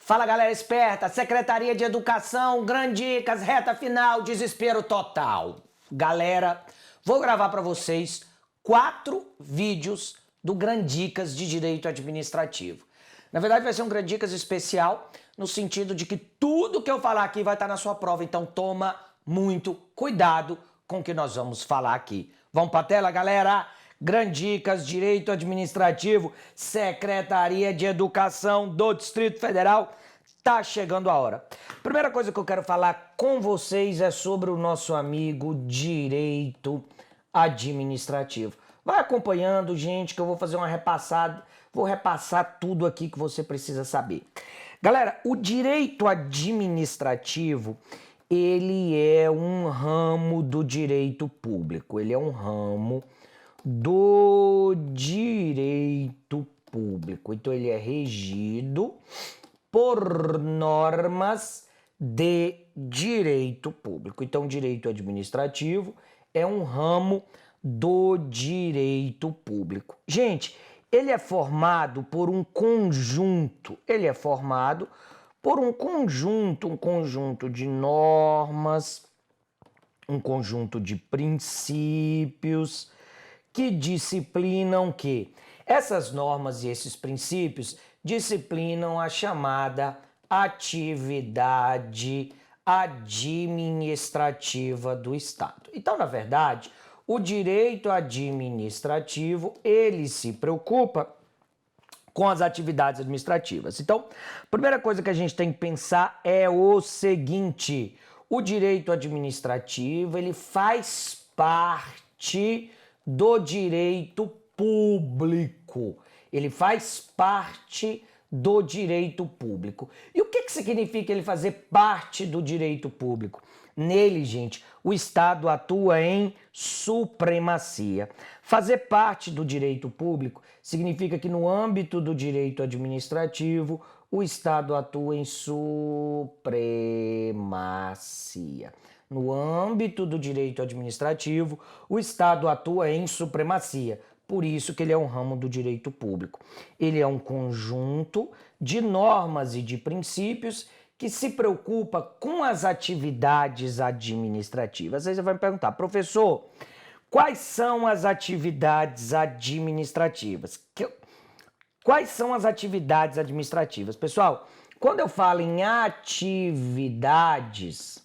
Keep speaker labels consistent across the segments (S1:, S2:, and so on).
S1: Fala, galera esperta, Secretaria de Educação, Grandicas, reta final, desespero total. Galera, vou gravar para vocês 4 vídeos do Grandicas de Direito Administrativo. Na verdade vai ser um Grandicas especial, no sentido de que tudo que eu falar aqui vai estar na sua prova, então toma muito cuidado com o que nós vamos falar aqui. Vamos para a tela, galera? Grandicas, Direito Administrativo, Secretaria de Educação do Distrito Federal, tá chegando a hora. Primeira coisa que eu quero falar com vocês é sobre o nosso amigo Direito Administrativo. Vai acompanhando, gente, que eu vou fazer uma repassada, vou repassar tudo aqui que você precisa saber. Galera, o Direito Administrativo, ele é um ramo do direito público, ele é um ramo do direito público. Então, ele é regido por normas de direito público. Então, direito administrativo é um ramo do direito público. Gente, ele é formado por um conjunto, um conjunto de normas, um conjunto de princípios, que disciplinam que essas normas e esses princípios disciplinam a chamada atividade administrativa do Estado. Então, na verdade, o direito administrativo, ele se preocupa com as atividades administrativas. Então, a primeira coisa que a gente tem que pensar é o seguinte: o direito administrativo, ele faz parte do direito público. Ele faz parte do direito público. E o que significa ele fazer parte do direito público? Nele, gente, o Estado atua em supremacia. Fazer parte do direito público significa que no âmbito do direito administrativo, o Estado atua em supremacia. No âmbito do direito administrativo, o Estado atua em supremacia. Por isso que ele é um ramo do direito público. Ele é um conjunto de normas e de princípios que se preocupa com as atividades administrativas. Aí você vai me perguntar, professor, quais são as atividades administrativas? Quais são as atividades administrativas? Pessoal, quando eu falo em atividades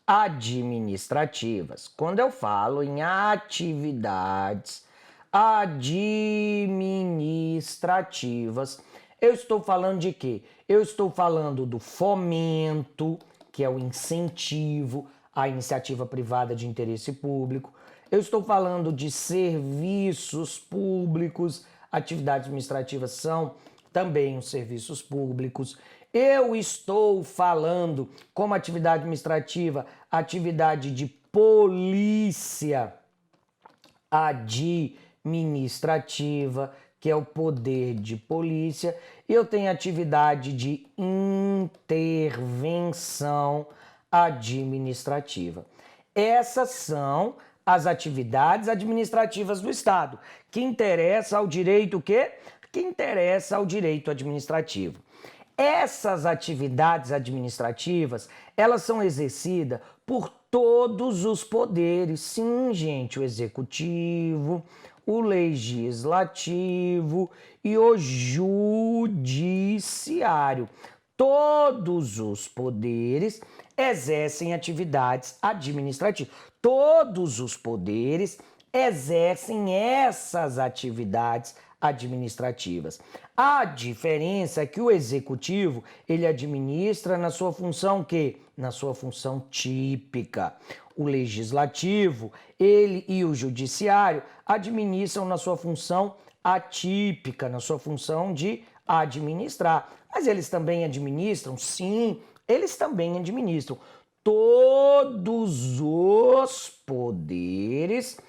S1: administrativas, eu estou falando de quê? Eu estou falando do fomento, que é o incentivo à iniciativa privada de interesse público. Eu estou falando de serviços públicos, atividades administrativas são também os serviços públicos. Eu estou falando como atividade administrativa, atividade de polícia administrativa, que é o poder de polícia. Eu tenho atividade de intervenção administrativa. Essas são as atividades administrativas do Estado, que interessa ao direito o quê? Que interessa ao direito administrativo. Essas atividades administrativas, elas são exercidas por todos os poderes. Sim, gente, o executivo, o legislativo e o judiciário. Todos os poderes exercem atividades administrativas. Todos os poderes exercem essas atividades administrativas. A diferença é que o executivo, ele administra na sua função quê? Na sua função típica. O legislativo, ele e o judiciário administram na sua função atípica, na sua função de administrar. Mas eles também administram? Sim, eles também administram. Todos os poderes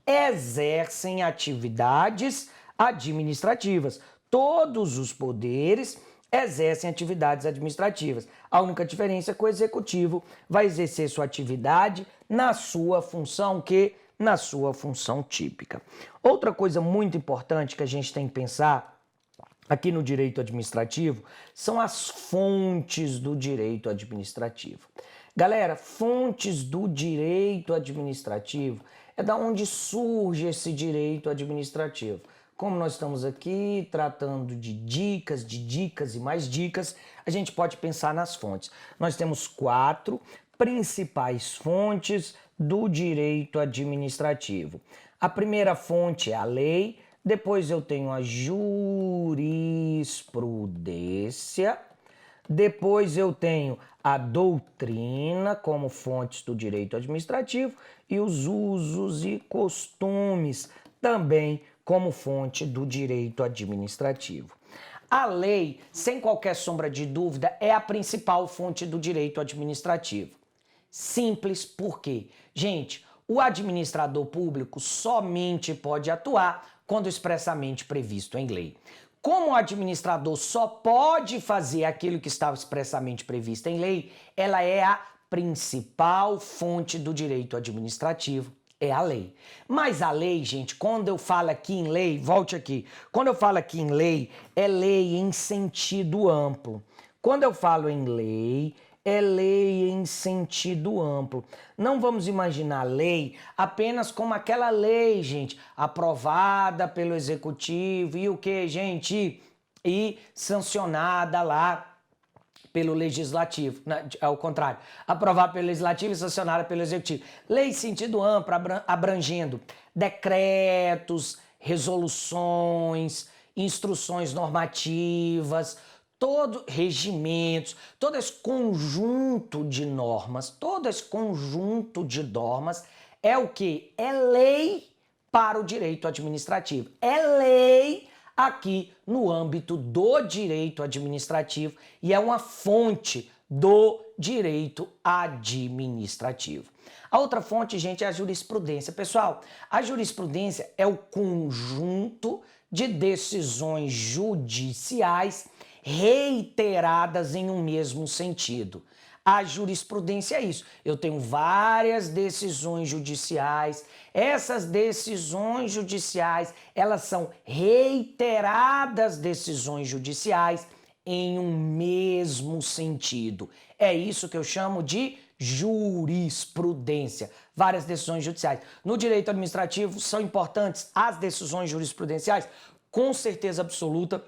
S1: exercem atividades administrativas. Todos os poderes exercem atividades administrativas. A única diferença é que o executivo vai exercer sua atividade na sua função na sua função típica. Outra coisa muito importante que a gente tem que pensar aqui no direito administrativo são as fontes do direito administrativo. Galera, fontes do direito administrativo é da onde surge esse direito administrativo. Como nós estamos aqui tratando de dicas e mais dicas, a gente pode pensar nas fontes. Nós temos 4 principais fontes do direito administrativo. A primeira fonte é a lei, depois eu tenho a jurisprudência, depois eu tenho a doutrina como fontes do direito administrativo e os usos e costumes também como fonte do direito administrativo. A lei, sem qualquer sombra de dúvida, é a principal fonte do direito administrativo. Simples porque, gente, o administrador público somente pode atuar quando expressamente previsto em lei. Como o administrador só pode fazer aquilo que está expressamente previsto em lei, ela é a principal fonte do direito administrativo, é a lei. Mas a lei, gente, quando eu falo aqui em lei, volte aqui, quando eu falo aqui em lei, é lei em sentido amplo. Quando eu falo em lei, é lei em sentido amplo. Não vamos imaginar lei apenas como aquela lei, gente, aprovada pelo executivo e o que, gente? E sancionada lá pelo legislativo, ao contrário, aprovada pelo legislativo e sancionada pelo executivo. Lei em sentido amplo, abrangendo decretos, resoluções, instruções normativas, regimentos, todo esse conjunto de normas, é o que? É lei para o direito administrativo. É lei aqui no âmbito do direito administrativo e é uma fonte do direito administrativo. A outra fonte, gente, é a jurisprudência. Pessoal, a jurisprudência é o conjunto de decisões judiciais reiteradas em um mesmo sentido. A jurisprudência é isso. Eu tenho várias decisões judiciais. Essas decisões judiciais, elas são reiteradas decisões judiciais em um mesmo sentido. É isso que eu chamo de jurisprudência. Várias decisões judiciais. No direito administrativo, são importantes as decisões jurisprudenciais? Com certeza absoluta.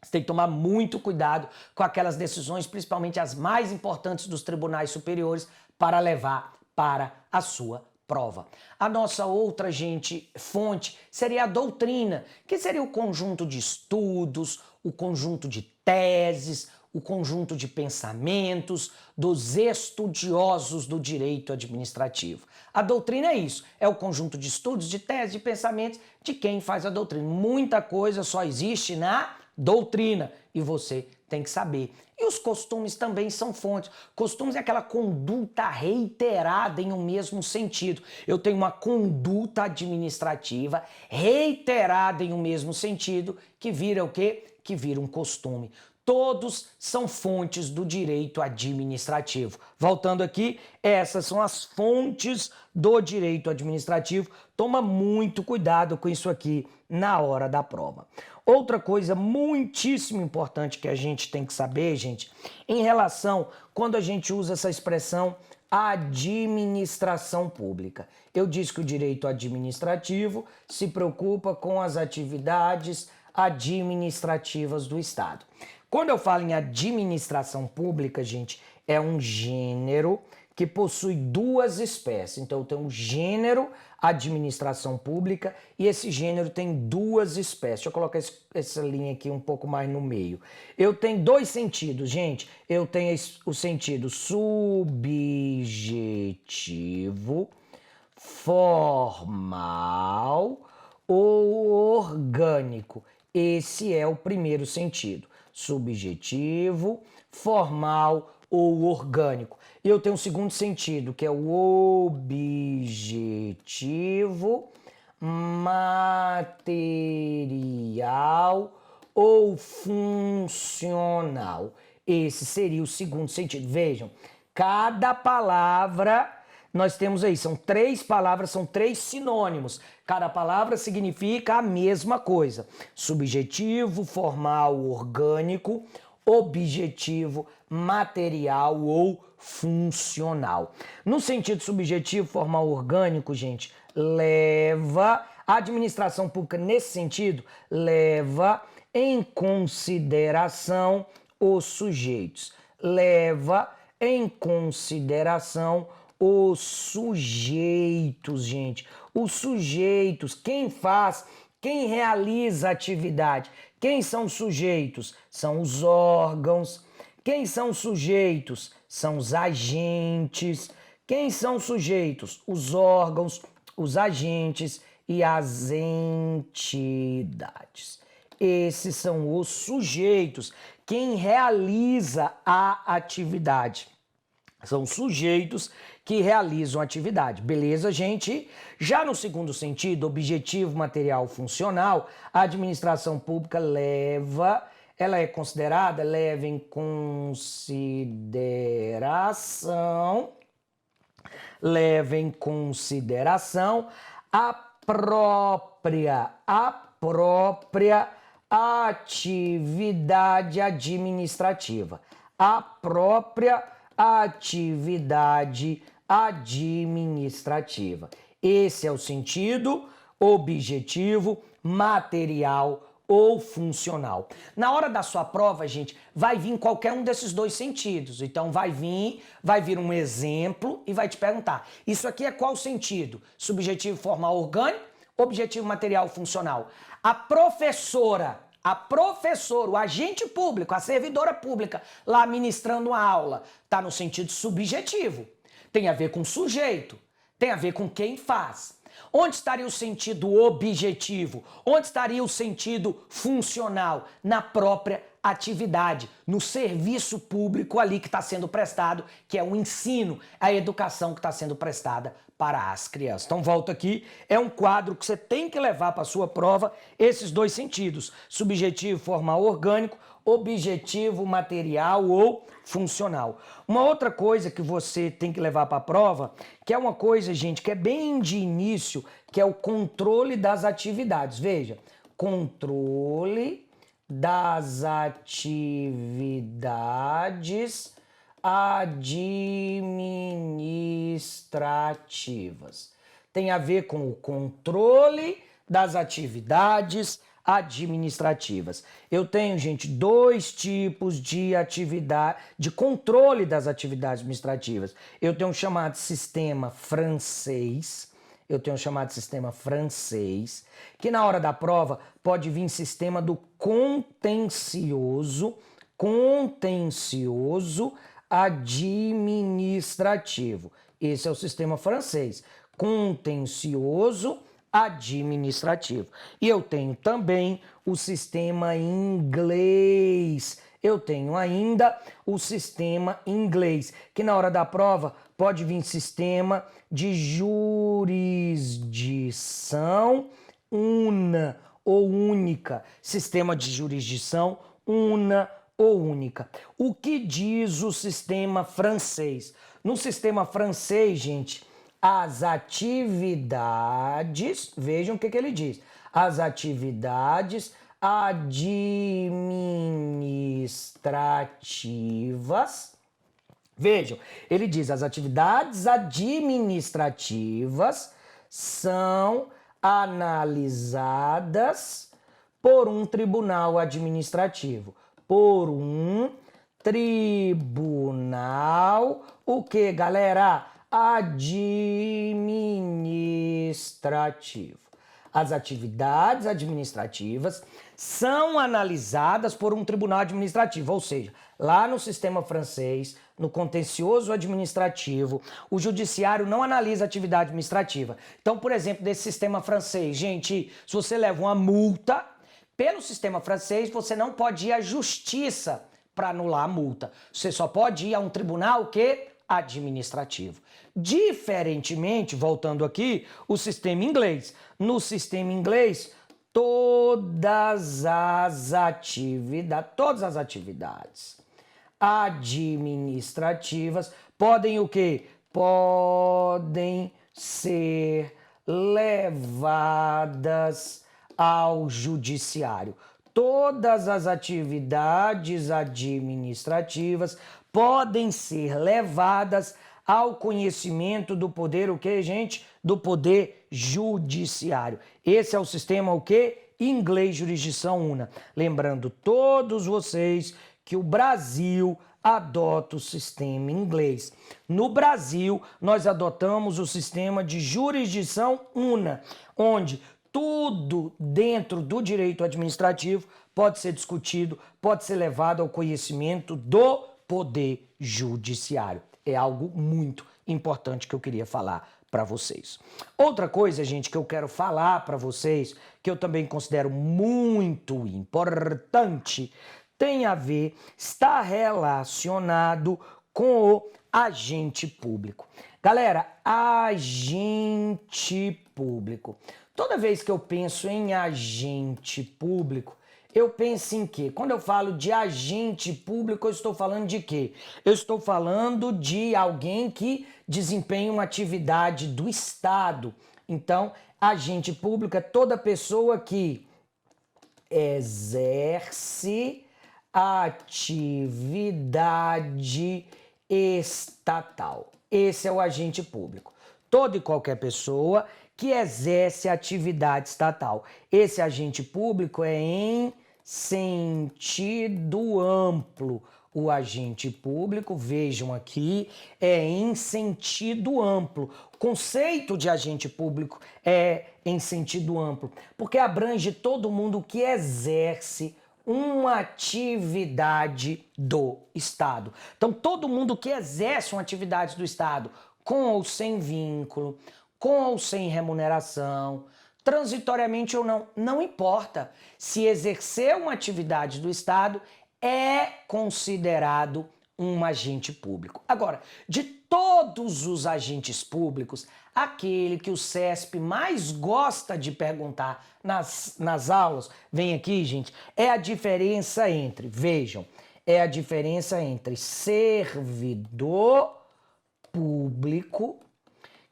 S1: Você tem que tomar muito cuidado com aquelas decisões, principalmente as mais importantes dos tribunais superiores, para levar para a sua prova. A nossa outra, gente, fonte seria a doutrina, que seria o conjunto de estudos, o conjunto de teses, o conjunto de pensamentos dos estudiosos do direito administrativo. A doutrina é isso, é o conjunto de estudos, de teses, de pensamentos de quem faz a doutrina. Muita coisa só existe na doutrina e você tem que saber. E os costumes também são fontes. Costumes é aquela conduta reiterada em um mesmo sentido. Eu tenho uma conduta administrativa reiterada em um mesmo sentido que vira o quê? Que vira um costume. Todos são fontes do direito administrativo. Voltando aqui, essas são as fontes do direito administrativo. Toma muito cuidado com isso aqui na hora da prova. Outra coisa muitíssimo importante que a gente tem que saber, gente, em relação quando a gente usa essa expressão administração pública. Eu disse que o direito administrativo se preocupa com as atividades administrativas do Estado. Quando eu falo em administração pública, gente, é um gênero que possui 2 espécies. Então, eu tenho um gênero administração pública e esse gênero tem 2 espécies. Deixa eu colocar essa linha aqui um pouco mais no meio. Eu tenho 2 sentidos, gente. Eu tenho o sentido subjetivo, formal ou orgânico. Esse é o primeiro sentido. Subjetivo, formal ou orgânico. E eu tenho um segundo sentido, que é o objetivo, material ou funcional. Esse seria o segundo sentido. Vejam, cada palavra nós temos aí, são 3 palavras, são 3 sinônimos. Cada palavra significa a mesma coisa. Subjetivo, formal, orgânico, objetivo, material ou funcional. No sentido subjetivo, formal, orgânico, gente, leva, a administração pública nesse sentido, leva em consideração os sujeitos. Leva em consideração os sujeitos, gente. Os sujeitos, quem faz, quem realiza a atividade. Quem são os sujeitos? São os órgãos. Quem são os sujeitos? São os agentes. Quem são os sujeitos? Os órgãos, os agentes e as entidades. Esses são os sujeitos, quem realiza a atividade. São sujeitos que realizam a atividade. Beleza, gente? Já no segundo sentido, objetivo, material, funcional, a administração pública ela é considerada, leva em consideração a própria atividade administrativa. A própria atividade administrativa. Esse é o sentido objetivo, material ou funcional. Na hora da sua prova, gente, vai vir qualquer um desses dois sentidos. Então vai vir um exemplo e vai te perguntar: isso aqui é qual sentido? Subjetivo, formal, orgânico, objetivo, material, funcional. A professora, o agente público, a servidora pública lá ministrando uma aula, está no sentido subjetivo. Tem a ver com sujeito, tem a ver com quem faz. Onde estaria o sentido objetivo? Onde estaria o sentido funcional? Na própria atividade, no serviço público ali que está sendo prestado, que é o ensino, a educação que está sendo prestada para as crianças. Então, volto aqui, é um quadro que você tem que levar para a sua prova esses dois sentidos, subjetivo, formal, orgânico, objetivo, material ou funcional. Uma outra coisa que você tem que levar para a prova, que é uma coisa, gente, que é bem de início, que é o controle das atividades. Veja, controle das atividades administrativas. Tem a ver com o controle das atividades administrativas. Eu tenho, gente, dois tipos de atividade, de controle das atividades administrativas. Eu tenho um chamado sistema francês, que na hora da prova pode vir sistema do contencioso administrativo. Esse é o sistema francês, contencioso administrativo. E eu tenho também o sistema inglês. Eu tenho ainda o sistema inglês, que na hora da prova pode vir sistema de jurisdição una ou única. Sistema de jurisdição una ou única. O que diz o sistema francês? No sistema francês, gente, as atividades, vejam o que ele diz, as atividades administrativas, vejam, ele diz, as atividades administrativas são analisadas por um tribunal administrativo. Por um tribunal, o que, galera? Administrativo. As atividades administrativas são analisadas por um tribunal administrativo, ou seja, lá no sistema francês, no contencioso administrativo, o judiciário não analisa a atividade administrativa. Então, por exemplo, desse sistema francês, gente, se você leva uma multa, pelo sistema francês, você não pode ir à justiça para anular a multa. Você só pode ir a um tribunal que administrativo. Diferentemente, voltando aqui, o sistema inglês. No sistema inglês, todas as atividades administrativas podem o quê? Podem ser levadas ao judiciário. Todas as atividades administrativas podem ser levadas ao conhecimento do poder, o que, gente? Do poder judiciário. Esse é o sistema, o que? Inglês, jurisdição una. Lembrando todos vocês que o Brasil adota o sistema inglês. No Brasil, nós adotamos o sistema de jurisdição una, onde tudo dentro do direito administrativo pode ser discutido, pode ser levado ao conhecimento do poder judiciário. É algo muito importante que eu queria falar para vocês. Outra coisa, gente, que eu quero falar para vocês, que eu também considero muito importante, tem a ver, está relacionado com o agente público. Galera, agente público. Toda vez que eu penso em agente público, eu penso em quê? Quando eu falo de agente público, eu estou falando de quê? Eu estou falando de alguém que desempenha uma atividade do Estado. Então, agente público é toda pessoa que exerce atividade estatal. Esse é o agente público. Toda e qualquer pessoa que exerce atividade estatal. Esse agente público é em sentido amplo. O agente público, vejam aqui, é em sentido amplo. O conceito de agente público é em sentido amplo, porque abrange todo mundo que exerce uma atividade do Estado. Então, todo mundo que exerce uma atividade do Estado, com ou sem vínculo, com ou sem remuneração, transitoriamente ou não, não importa. Se exercer uma atividade do Estado, é considerado um agente público. Agora, de todos os agentes públicos, aquele que o CESP mais gosta de perguntar nas aulas, vem aqui, gente, é a diferença entre, vejam, é a diferença entre servidor público,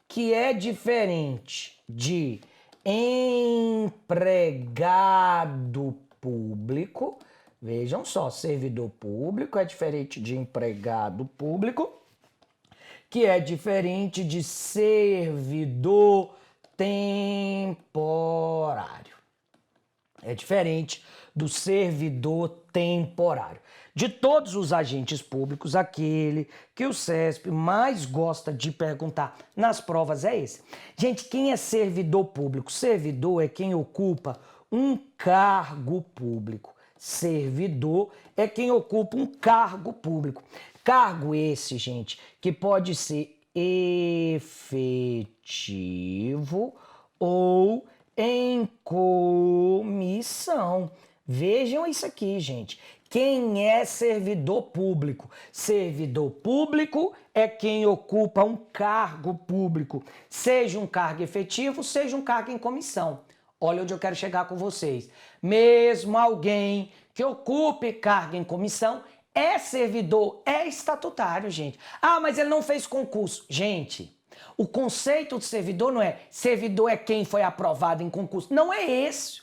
S1: que é diferente de empregado público. Vejam só, servidor público é diferente de empregado público, que é diferente de servidor temporário. É diferente do servidor temporário. De todos os agentes públicos, aquele que o CESP mais gosta de perguntar nas provas é esse. Gente, quem é servidor público? Servidor é quem ocupa um cargo público. Servidor é quem ocupa um cargo público. Cargo esse, gente, que pode ser efetivo ou em comissão. Vejam isso aqui, gente. Quem é servidor público? Servidor público é quem ocupa um cargo público, seja um cargo efetivo, seja um cargo em comissão. Olha onde eu quero chegar com vocês. Mesmo alguém que ocupe cargo em comissão é servidor, é estatutário, gente. Ah, mas ele não fez concurso. Gente, o conceito de servidor não é servidor é quem foi aprovado em concurso. Não é esse.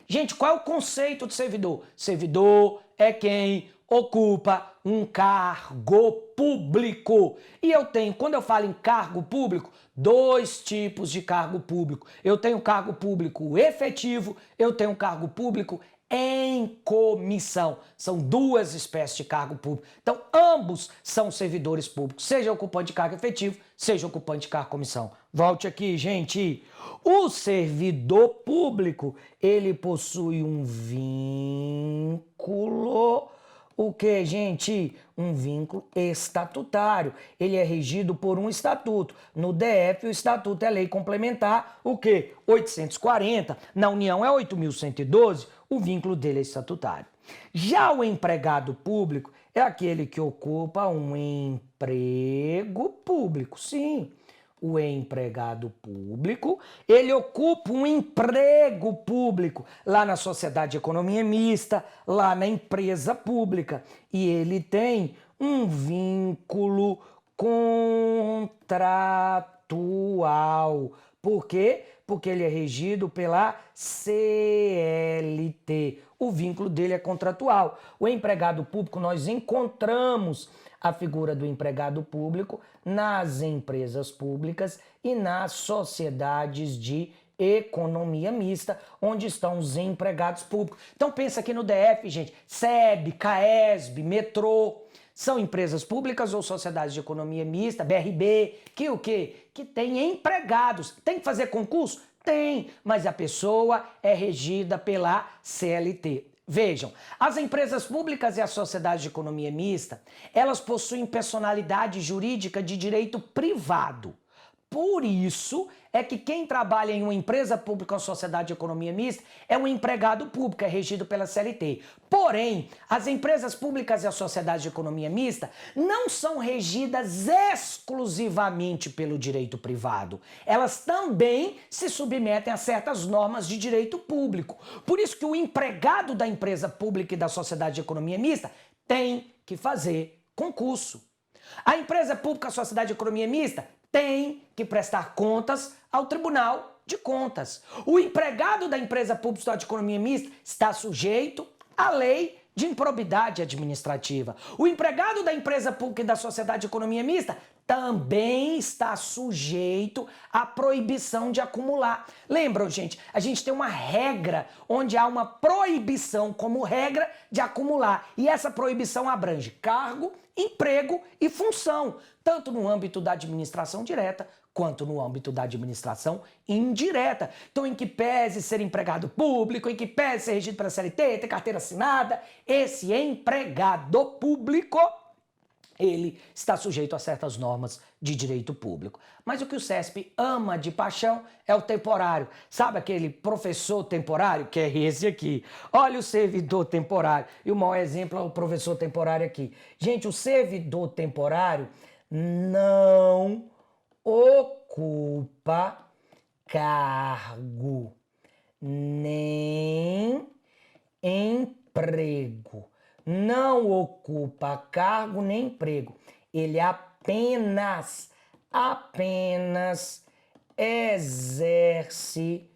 S1: Gente, qual é o conceito de servidor? Servidor é quem ocupa um cargo público. E eu tenho, quando eu falo em cargo público, dois tipos de cargo público. Eu tenho cargo público efetivo, eu tenho cargo público em comissão. São duas espécies de cargo público. Então, ambos são servidores públicos, seja ocupante de cargo efetivo, seja ocupante de cargo comissão. Volte aqui, gente. O servidor público, ele possui um vínculo. O que, gente? Um vínculo estatutário. Ele é regido por um estatuto. No DF, o estatuto é lei complementar, o que? 840. Na União é 8.112. O vínculo dele é estatutário. Já o empregado público é aquele que ocupa um emprego público. Sim, o empregado público, ele ocupa um emprego público lá na sociedade de economia mista, lá na empresa pública. E ele tem um vínculo contratual. Por quê? Porque ele é regido pela CLT. O vínculo dele é contratual. O empregado público, nós encontramos a figura do empregado público nas empresas públicas e nas sociedades de economia mista, onde estão os empregados públicos. Então pensa aqui no DF, gente, SEB, CAESB, Metrô, são empresas públicas ou sociedades de economia mista, BRB, que o quê? Que tem empregados. Tem que fazer concurso? Tem, mas a pessoa é regida pela CLT. Vejam, as empresas públicas e as sociedades de economia mista, elas possuem personalidade jurídica de direito privado. Por isso é que quem trabalha em uma empresa pública ou sociedade de economia mista é um empregado público, é regido pela CLT. Porém, as empresas públicas e as sociedades de economia mista não são regidas exclusivamente pelo direito privado. Elas também se submetem a certas normas de direito público. Por isso que o empregado da empresa pública e da sociedade de economia mista tem que fazer concurso. A empresa pública, a sociedade de economia mista, tem que prestar contas ao Tribunal de Contas. O empregado da empresa pública de economia mista está sujeito à lei de improbidade administrativa. O empregado da empresa pública e da sociedade de economia mista também está sujeito à proibição de acumular. Lembram, gente? A gente tem uma regra onde há uma proibição como regra de acumular. E essa proibição abrange cargo, emprego e função, tanto no âmbito da administração direta quanto no âmbito da administração indireta. Então, em que pese ser empregado público, em que pese ser regido pela CLT, ter carteira assinada, esse empregado público, ele está sujeito a certas normas de direito público. Mas o que o CESP ama de paixão é o temporário. Sabe aquele professor temporário, que é esse aqui? Olha o servidor temporário. E o maior exemplo é o professor temporário aqui. Gente, o servidor temporário não ocupa cargo nem emprego. Não ocupa cargo nem emprego. Ele apenas exerce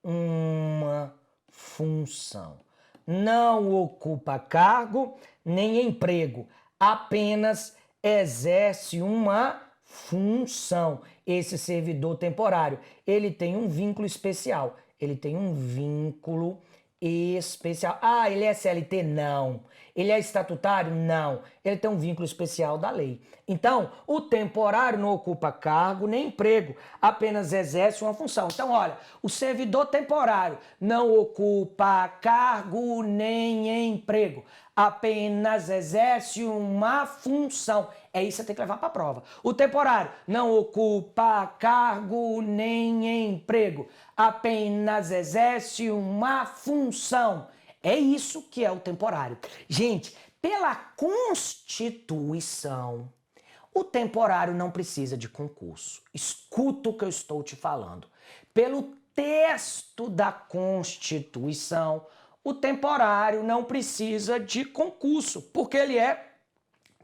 S1: uma função. Não ocupa cargo nem emprego. Apenas exerce uma função. Esse servidor temporário, ele tem um vínculo especial. Ele tem um vínculo especial. Ah, ele é CLT? Não. Ele é estatutário? Não. Ele tem um vínculo especial da lei. Então, o temporário não ocupa cargo nem emprego, apenas exerce uma função. Então, olha, o servidor temporário não ocupa cargo nem emprego, apenas exerce uma função. É isso que você tem que levar para a prova. O temporário não ocupa cargo nem emprego, apenas exerce uma função. É isso que é o temporário. Gente, pela Constituição, o temporário não precisa de concurso. Escuta o que eu estou te falando. Pelo texto da Constituição, o temporário não precisa de concurso, porque ele é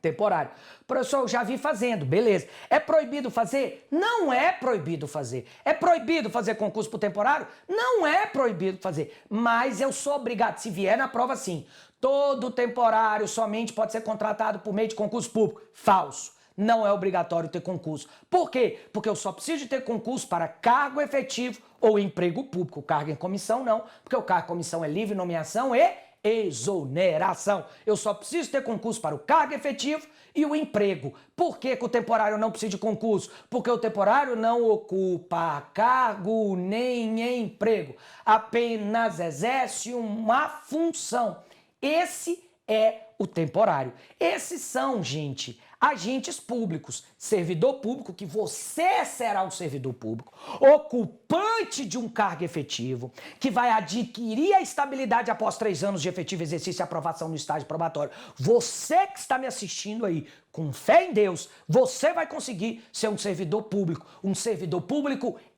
S1: temporário. Professor, eu já vi fazendo, beleza. É proibido fazer? Não é proibido fazer. É proibido fazer concurso pro temporário? Não é proibido fazer. Mas eu sou obrigado, se vier na prova, sim. Todo temporário somente pode ser contratado por meio de concurso público. Falso. Não é obrigatório ter concurso. Por quê? Porque eu só preciso de ter concurso para cargo efetivo ou emprego público. O cargo em comissão não, porque o cargo em comissão é livre nomeação e exoneração. Eu só preciso ter concurso para o cargo efetivo e o emprego. Por que que o temporário não precisa de concurso? Porque o temporário não ocupa cargo nem emprego, apenas exerce uma função. Esse é o temporário. Esses são, gente, agentes públicos, servidor público, que você será um servidor público, ocupante de um cargo efetivo, que vai adquirir a estabilidade após 3 anos de efetivo exercício e aprovação no estágio probatório. Você que está me assistindo aí, com fé em Deus, você vai conseguir ser um servidor público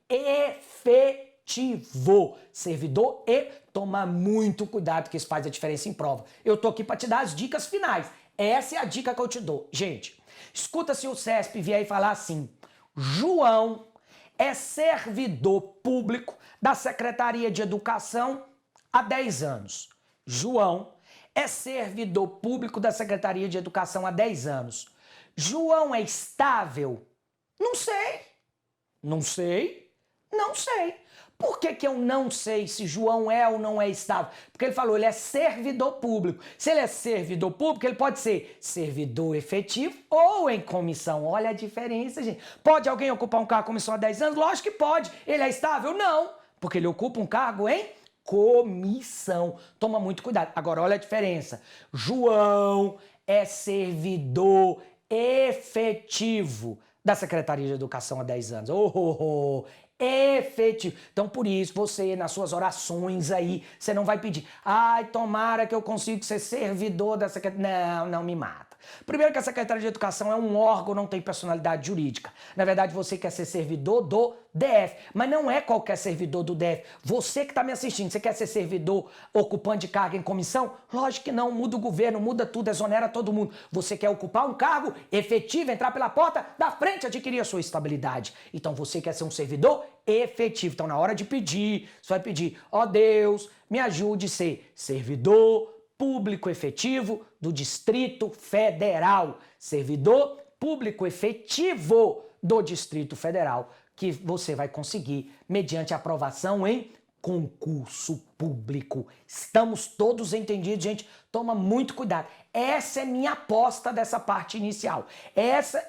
S1: efetivo. Servidor e tomar muito cuidado, que isso faz a diferença em prova. Eu tô aqui para te dar as dicas finais. Essa é a dica que eu te dou. Gente, escuta se o CESP vier e falar assim: João é servidor público da Secretaria de Educação há 10 anos. João é servidor público da Secretaria de Educação há 10 anos. João é estável? Não sei. Não sei. Não sei. Por que eu não sei se João é ou não é estável? Porque ele falou, ele é servidor público. Se ele é servidor público, ele pode ser servidor efetivo ou em comissão. Olha a diferença, gente. Pode alguém ocupar um cargo em comissão há 10 anos? Lógico que pode. Ele é estável? Não. Porque ele ocupa um cargo em comissão. Toma muito cuidado. Agora, olha a diferença. João é servidor efetivo da Secretaria de Educação há 10 anos. Efetivo. Então, por isso, você, nas suas orações aí, você não vai pedir, ai, tomara que eu consiga ser servidor da Secretaria. Não, não me mata. Primeiro que a Secretaria de Educação é um órgão, não tem personalidade jurídica. Na verdade, você quer ser servidor do DF, mas não é qualquer servidor do DF. Você que está me assistindo, você quer ser servidor ocupante de cargo em comissão? Lógico que não, muda o governo, muda tudo, exonera todo mundo. Você quer ocupar um cargo efetivo, entrar pela porta da frente, adquirir a sua estabilidade. Então você quer ser um servidor efetivo. Então na hora de pedir, você vai pedir, ó Deus, me ajude a ser servidor público efetivo do Distrito Federal. Servidor público efetivo do Distrito Federal, que você vai conseguir mediante aprovação em concurso público. Estamos todos entendidos, gente? Toma muito cuidado. Essa é minha aposta dessa parte inicial.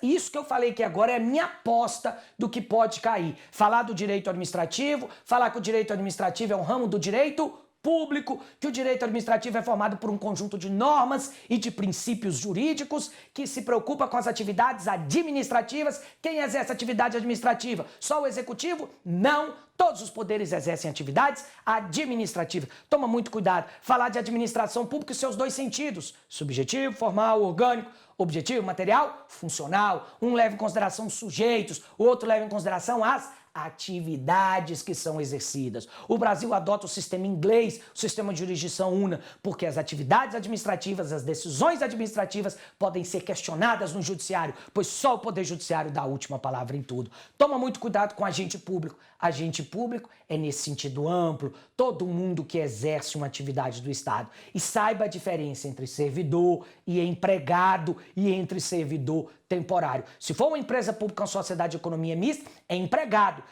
S1: Isso que eu falei aqui agora é minha aposta do que pode cair. Falar do direito administrativo, falar que o direito administrativo é um ramo do direito público, que o direito administrativo é formado por um conjunto de normas e de princípios jurídicos que se preocupa com as atividades administrativas. Quem exerce atividade administrativa? Só o executivo? Não. Todos os poderes exercem atividades administrativas. Toma muito cuidado. Falar de administração pública em seus dois sentidos. Subjetivo, formal, orgânico. Objetivo, material, funcional. Um leva em consideração os sujeitos, o outro leva em consideração as atividades que são exercidas. O Brasil adota o sistema inglês, o sistema de jurisdição una, porque as atividades administrativas, as decisões administrativas podem ser questionadas no judiciário, pois só o poder judiciário dá a última palavra em tudo. Toma muito cuidado com agente público. Agente público é nesse sentido amplo, todo mundo que exerce uma atividade do Estado. E saiba a diferença entre servidor e empregado e entre servidor temporário. Se for uma empresa pública, uma sociedade de economia mista, é empregado,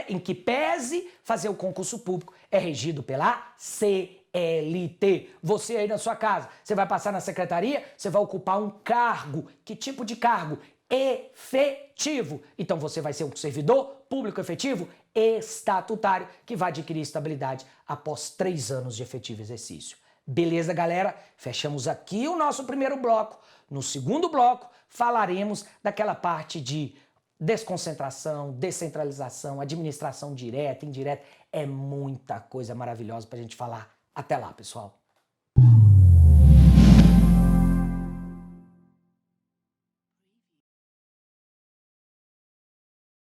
S1: em que pese fazer o concurso público, é regido pela CLT. Você aí na sua casa, você vai passar na secretaria, você vai ocupar um cargo. Que tipo de cargo? Efetivo. Então você vai ser um servidor público efetivo estatutário que vai adquirir estabilidade após 3 anos de efetivo exercício. Beleza, galera? Fechamos aqui o nosso primeiro bloco. No segundo bloco, falaremos daquela parte de desconcentração, descentralização, administração direta, indireta. É muita coisa maravilhosa pra gente falar. Até lá, pessoal.